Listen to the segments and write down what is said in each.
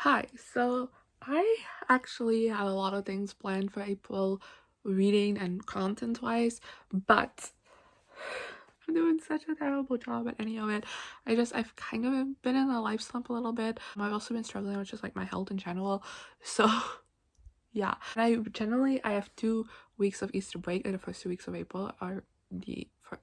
Hi, so I actually have a lot of things planned for April, reading and content wise, but I'm doing such a terrible job at any of it. I've kind of been in a life slump a little bit. I've also been struggling with just like my health in general. So yeah, and I have 2 weeks of Easter break, like the first 2 weeks of April are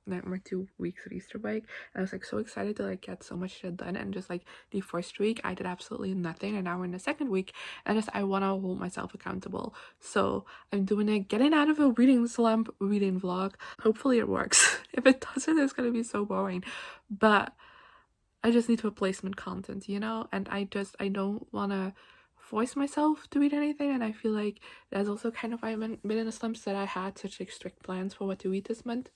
my 2 weeks of Easter break, and I was like so excited to like get so much shit done. And just like the first week I did absolutely nothing, and now we're in the second week, and I want to hold myself accountable. So I'm doing a getting out of a reading slump reading vlog. Hopefully it works. If it doesn't, it's gonna be so boring, but I just need replacement content, and I don't want to force myself to read anything. And I feel like that's also kind of why I've been in a slump, that I had such like strict plans for what to read this month,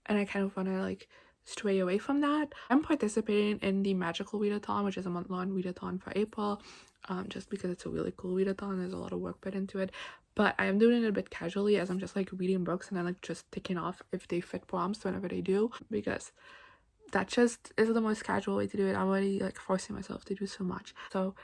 and I kind of want to like stray away from that. I'm participating in the Magical Readathon, which is a month-long readathon for April, just because it's a really cool readathon. There's a lot of work put into it, but I am doing it a bit casually, as I'm just like reading books and then like just ticking off if they fit prompts whenever they do, because that just is the most casual way to do it. I'm already like forcing myself to do so much. So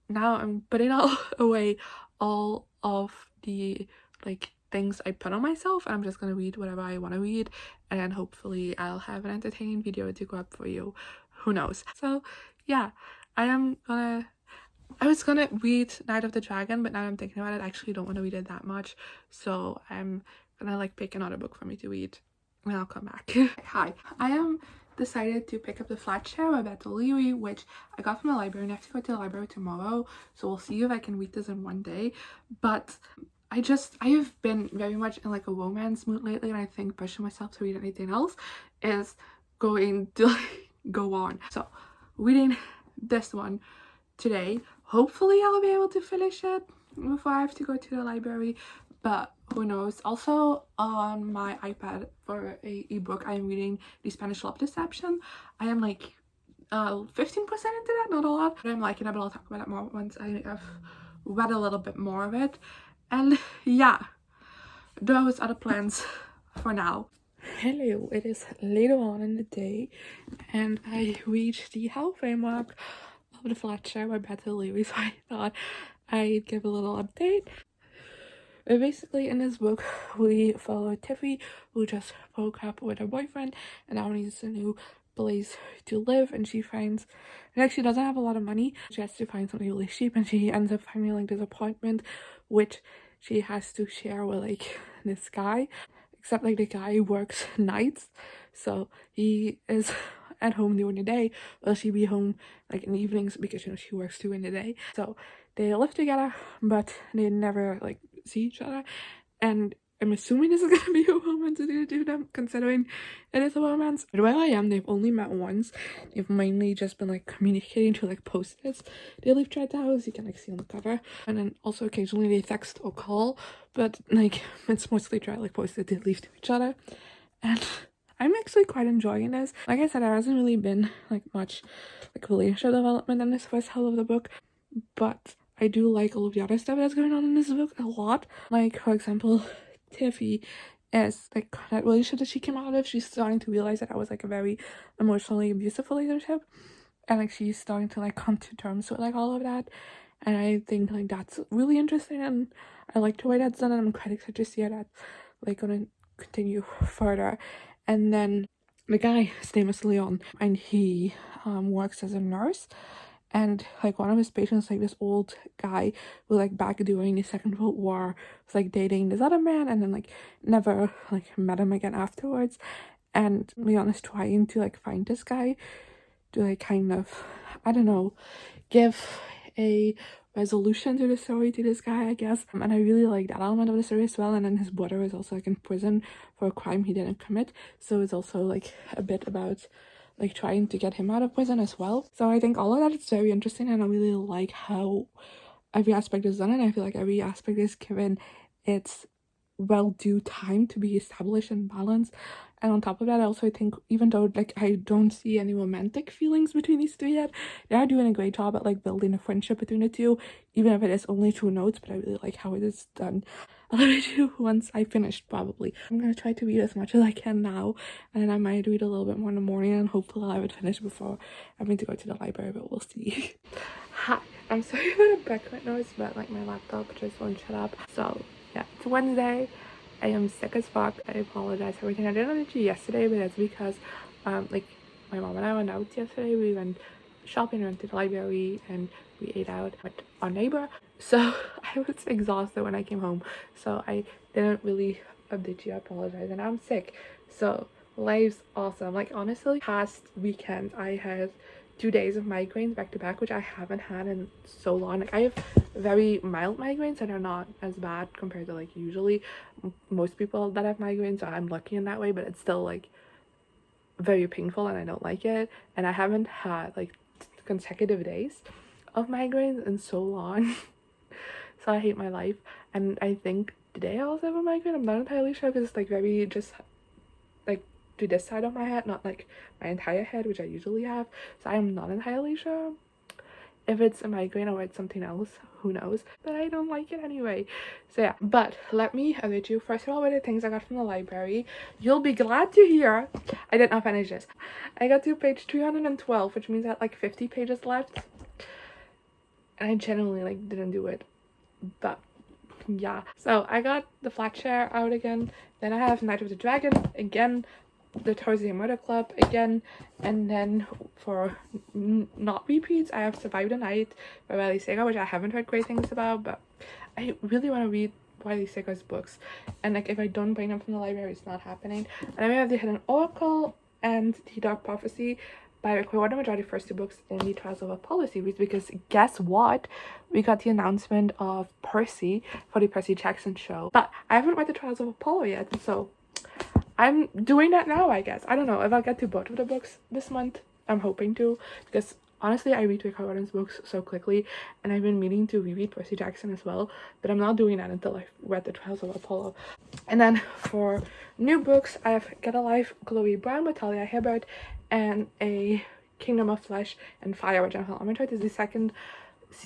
now I'm putting all away all of the like things I put on myself, and I'm just gonna read whatever I want to read, and then hopefully I'll have an entertaining video to go up for you. Who knows? So yeah, I was gonna read Night of the Dragon, but now I'm thinking about it, I actually don't want to read it that much, so I'm gonna like pick another book for me to read and I'll come back. Hi, I am decided to pick up The Flat Share by Beth O'Leary, which I got from the library, and I have to go to the library tomorrow, so we'll see if I can read this in one day. But I have been very much in like a romance mood lately, and I think pushing myself to read anything else is going to like, go on. So reading this one today, hopefully I'll be able to finish it before I have to go to the library, but who knows. Also on my iPad for a ebook, I am reading The Spanish Love Deception. I am like 15% into that, not a lot, but I'm liking it, but I'll talk about it more once I have read a little bit more of it. And yeah, those are the plans for now. Hello, it is later on in the day, and I reached the halfway mark of The Flat Share by Beth O'Leary, so I thought I'd give a little update. Basically, in this book, we follow Tiffy, who just broke up with her boyfriend and now needs a new place to live, and she actually doesn't have a lot of money. She has to find something really cheap, and she ends up finding like this apartment which she has to share with like this guy, except like the guy works nights, so he is at home during the day, while she be home like in the evenings, because she works during the day. So they live together, but they never like see each other, and I'm assuming this is gonna be a romance between the two of them, considering it is a romance. But where I am, they've only met once. They've mainly just been like communicating through like post-its they leave throughout the house, you can like see on the cover, and then also occasionally they text or call, but like it's mostly like post-its they leave to each other. And I'm actually quite enjoying this. Like I said, there hasn't really been like much like relationship development in this first half of the book, but I do like all of the other stuff that's going on in this book a lot. Like, for example, Tiffy is like that relationship that she came out of, she's starting to realize that was like a very emotionally abusive relationship, and like she's starting to like come to terms with like all of that. And I think like that's really interesting, and I like the way that's done, and I'm quite excited to see how that's like gonna continue further. And then the guy, his name is Leon, and he works as a nurse, and like one of his patients, like this old guy who like back during the Second World War was like dating this other man, and then like never like met him again afterwards. And Leon is trying to like find this guy to like kind of, I don't know, give a resolution to the story to this guy, I guess. And I really like that element of the story as well. And then his brother is also like in prison for a crime he didn't commit, so it's also like a bit about like trying to get him out of prison as well. So I think all of that is very interesting, and I really like how every aspect is done, and I feel like every aspect is given its well due time to be established and balanced. And on top of that, I also think, even though like I don't see any romantic feelings between these two yet, they are doing a great job at like building a friendship between the two, even if it is only through notes. But I really like how it is done. I'll do once I finish, probably. I'm gonna try to read as much as I can now, and then I might read a little bit more in the morning, and hopefully I would finish before having to go to the library, but we'll see. Hi, I'm sorry about the background noise, but like my laptop just won't shut up. So yeah, it's Wednesday. I am sick as fuck. I apologize for everything I didn't want to do yesterday, but it's because like my mom and I went out yesterday. We went shopping, went to the library, and we ate out with our neighbor. So I was exhausted when I came home, so I didn't really update you. I apologize, and I'm sick. So life's awesome. Like honestly, past weekend I had 2 days of migraines back to back, which I haven't had in so long. Like I have very mild migraines and they're not as bad compared to like usually most people that have migraines. So I'm lucky in that way, but it's still like very painful and I don't like it. And I haven't had like consecutive days of migraines in so long. So I hate my life. And I think today I also have a migraine. I'm not entirely sure because it's like very just like to this side of my head, not like my entire head, which I usually have. So I'm not entirely sure if it's a migraine or it's something else. Who knows? But I don't like it anyway. So yeah, but let me update you first of all with the things I got from the library. You'll be glad to hear I did not finish this. I got to page 312, which means I had like 50 pages left, and I genuinely like didn't do it. But yeah, so I got the flat share out again. Then I have Night of the Dragon again, the Thursday Murder Club again, and then for not repeats I have Survive the Night by Wiley Sega, which I haven't heard great things about, but I really want to read Wiley Sega's books, and like if I don't bring them from the library it's not happening. And then we have The Hidden Oracle and The Dark Prophecy by Rick Riordan, which are the first two books in the Trials of Apollo series, because guess what? We got the announcement of Percy for the Percy Jackson show, but I haven't read the Trials of Apollo yet, so I'm doing that now, I guess. I don't know if I'll get to both of the books this month. I'm hoping to, because honestly I read Rick Riordan's books so quickly, and I've been meaning to reread Percy Jackson as well, but I'm not doing that until I've read the Trials of Apollo. And then for new books, I have Get a Life, Chloe Brown by Talia Hibbert, and A Kingdom of Flesh and Fire by Jennifer Armentrout. Is the second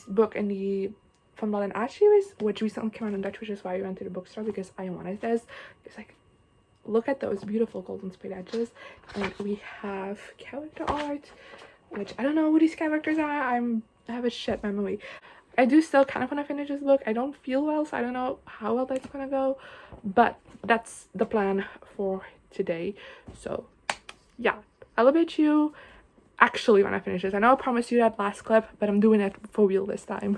book in the From Blood and Ash series, which recently came out in Dutch, which is why I went to the bookstore, because I wanted this. It's like, look at those beautiful golden sprayed edges. And we have character art, which I don't know who these characters are. I have a shit memory. I do still kind of want to finish this book. I don't feel well, so I don't know how well that's gonna go, but that's the plan for today. So yeah, I'll update you actually when I finish this. I know I promised you that last clip, but I'm doing it for real this time.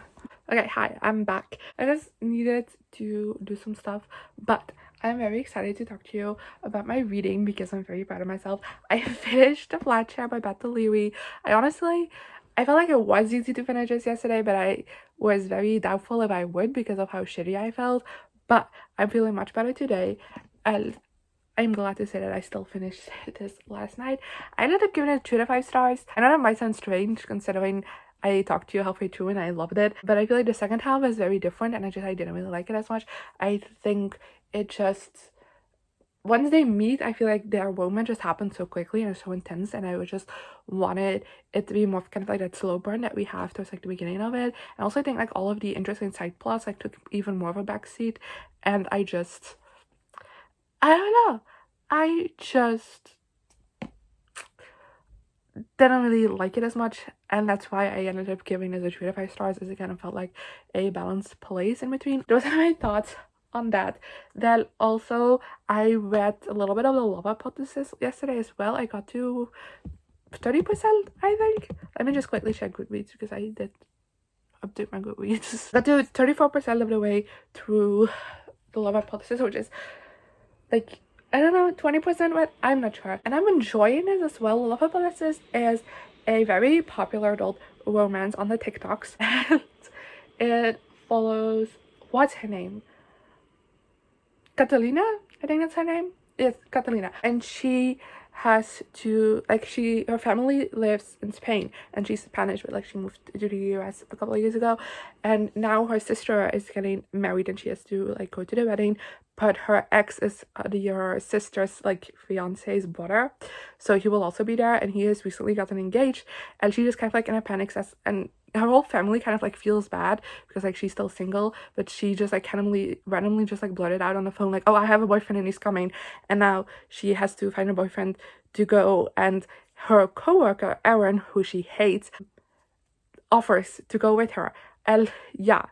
Okay, hi, I'm back. I just needed to do some stuff, but I'm very excited to talk to you about my reading because I'm very proud of myself. I finished The Flat Share by Beth Leary. I felt like it was easy to finish this yesterday, but I was very doubtful if I would because of how shitty I felt. But I'm feeling much better today. I'm glad to say that I still finished this last night. I ended up giving it 2 out of 5 stars. I know that might sound strange considering I talked to you halfway through and I loved it, but I feel like the second half is very different and I didn't really like it as much. I think it just, once they meet, I feel like their romance just happened so quickly and so intense, and I just wanted it to be more kind of like that slow burn that we have towards like the beginning of it. And also I think like all of the interesting side plots like took even more of a backseat, and I don't know, I just didn't really like it as much, and that's why I ended up giving it a 3 out of 5 stars, as it kind of felt like a balanced place in between. Those are my thoughts on that. Then also I read a little bit of The Love Hypothesis yesterday as well. I got to 30%, I think. Let me just quickly check Goodreads because I did update my Goodreads. Got to 34% of the way through The Love Hypothesis, which is like, I don't know, 20% what? I'm not sure. And I'm enjoying it as well. Love Hypothesis is a very popular adult romance on the TikToks. And it follows, what's her name? Catalina? I think that's her name. Yes, Catalina. And she has to, like, her family lives in Spain and she's Spanish, but like she moved to the US a couple of years ago, and now her sister is getting married and she has to like go to the wedding, but her ex is your sister's like fiance's brother, so he will also be there, and he has recently gotten engaged, and she just kind of like in a panic says, and her whole family kind of like feels bad because like she's still single, but she just like randomly just like blurted out on the phone like, oh, I have a boyfriend and he's coming, and now she has to find a boyfriend to go, and her coworker Erin, who she hates, offers to go with her. And yeah,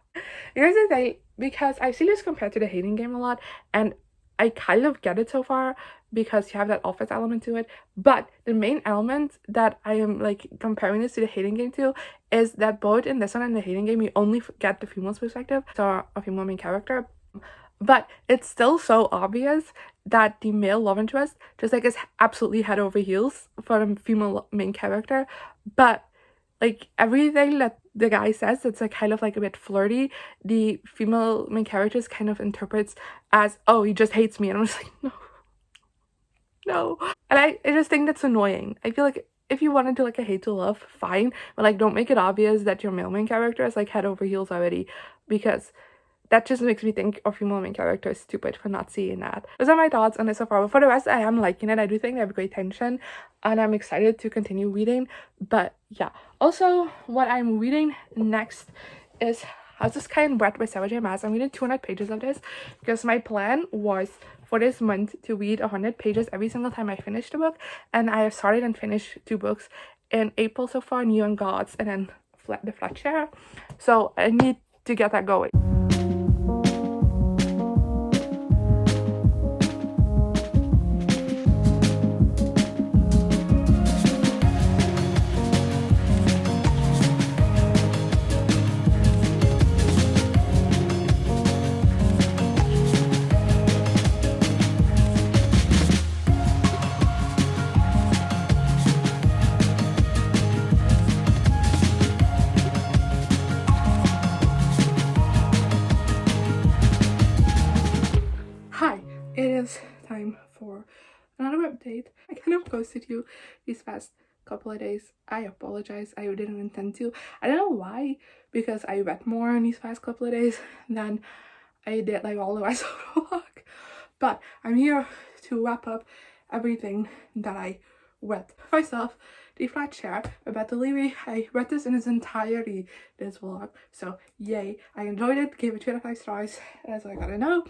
here's the thing, because I've seen this compared to the hating game a lot, and I kind of get it so far because you have that office element to it. But the main element that I am like comparing this to the hating game to is that both in this one and the hating game, you only get the female's perspective, so a female main character. But it's still so obvious that the male love interest just like is absolutely head over heels for the female main character. But like everything that the guy says that's like kind of like a bit flirty, the female main character kind of interprets as, oh, he just hates me. And I'm just like, no. And I just think that's annoying. I feel like if you want to do like a hate to love, fine, but like don't make it obvious that your male main character is like head over heels already, because that just makes me think our female main character is stupid for not seeing that. Those are my thoughts on this so far, but for the rest, I am liking it. I do think they have great tension, and I'm excited to continue reading. But yeah, also what I'm reading next is How's This Kind Breath by Sarah J. Maas. I'm reading 200 pages of this because my plan was for this month to read 100 pages every single time I finish the book, and I have started and finished 2 books in April so far, New and Gods and then The Flat Share. So I need to get that going. Time for another update. I kind of ghosted you these past couple of days. I apologize. I didn't intend to. I don't know why, because I read more in these past couple of days than I did like all the rest of the vlog. But I'm here to wrap up everything that I read. First off, The Flat Share by Beth O'Leary. I read this in its entirety this vlog, so yay. I enjoyed it, gave it 2 out of 5 stars. That's all I gotta know.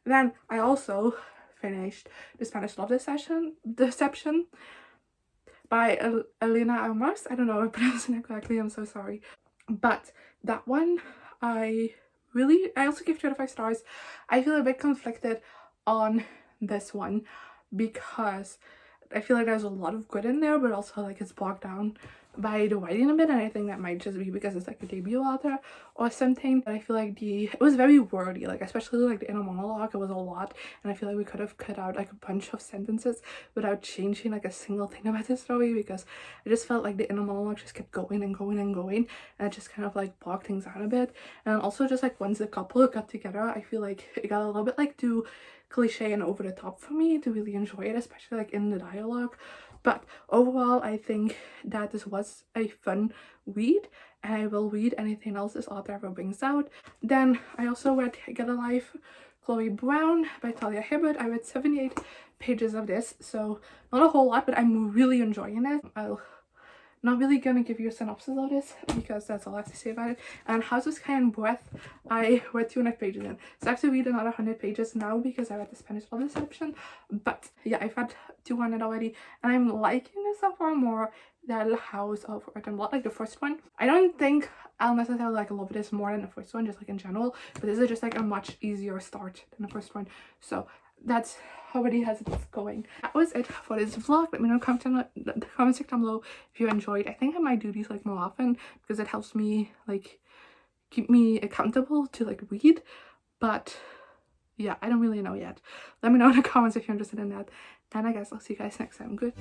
Then I also finished The Spanish Love Deception by Elena Almars. I don't know if I'm pronouncing it correctly, I'm so sorry. But that one, I also gave 2 out of 5 stars. I feel a bit conflicted on this one because I feel like there's a lot of good in there, but also like it's bogged down by the writing a bit, and I think that might just be because it's like a debut author or something. But I feel like it was very wordy, like especially like the inner monologue, it was a lot, and I feel like we could have cut out like a bunch of sentences without changing like a single thing about the story, because I just felt like the inner monologue just kept going and going and going, and it just kind of like bogged things down a bit. And also just like once the couple got together, I feel like it got a little bit like too cliche and over the top for me to really enjoy it, especially like in the dialogue. But overall, I think that this was a fun read, and I will read anything else this author ever brings out. Then I also read Get a Life, Chloe Brown by Talia Hibbert. I read 78 pages of this, so not a whole lot, but I'm really enjoying it. I'll not really gonna give you a synopsis of this because that's all I have to say about it. And How's This Kind Breath, I read 200 pages in, so I have to read another 100 pages now because I read the Spanish Love Deception. But yeah, I've had 200 already, and I'm liking this so far more than House of Earth and Blood, like the first one. I don't think I'll necessarily like love this more than the first one, just like in general, but this is just like a much easier start than the first one. So that's how it has it going. That was it for this vlog. Let me know in the comment section below if you enjoyed. I think I might do these like more often because it helps me like keep me accountable to like read. But yeah, I don't really know yet. Let me know in the comments if you're interested in that. And I guess I'll see you guys next time. Good.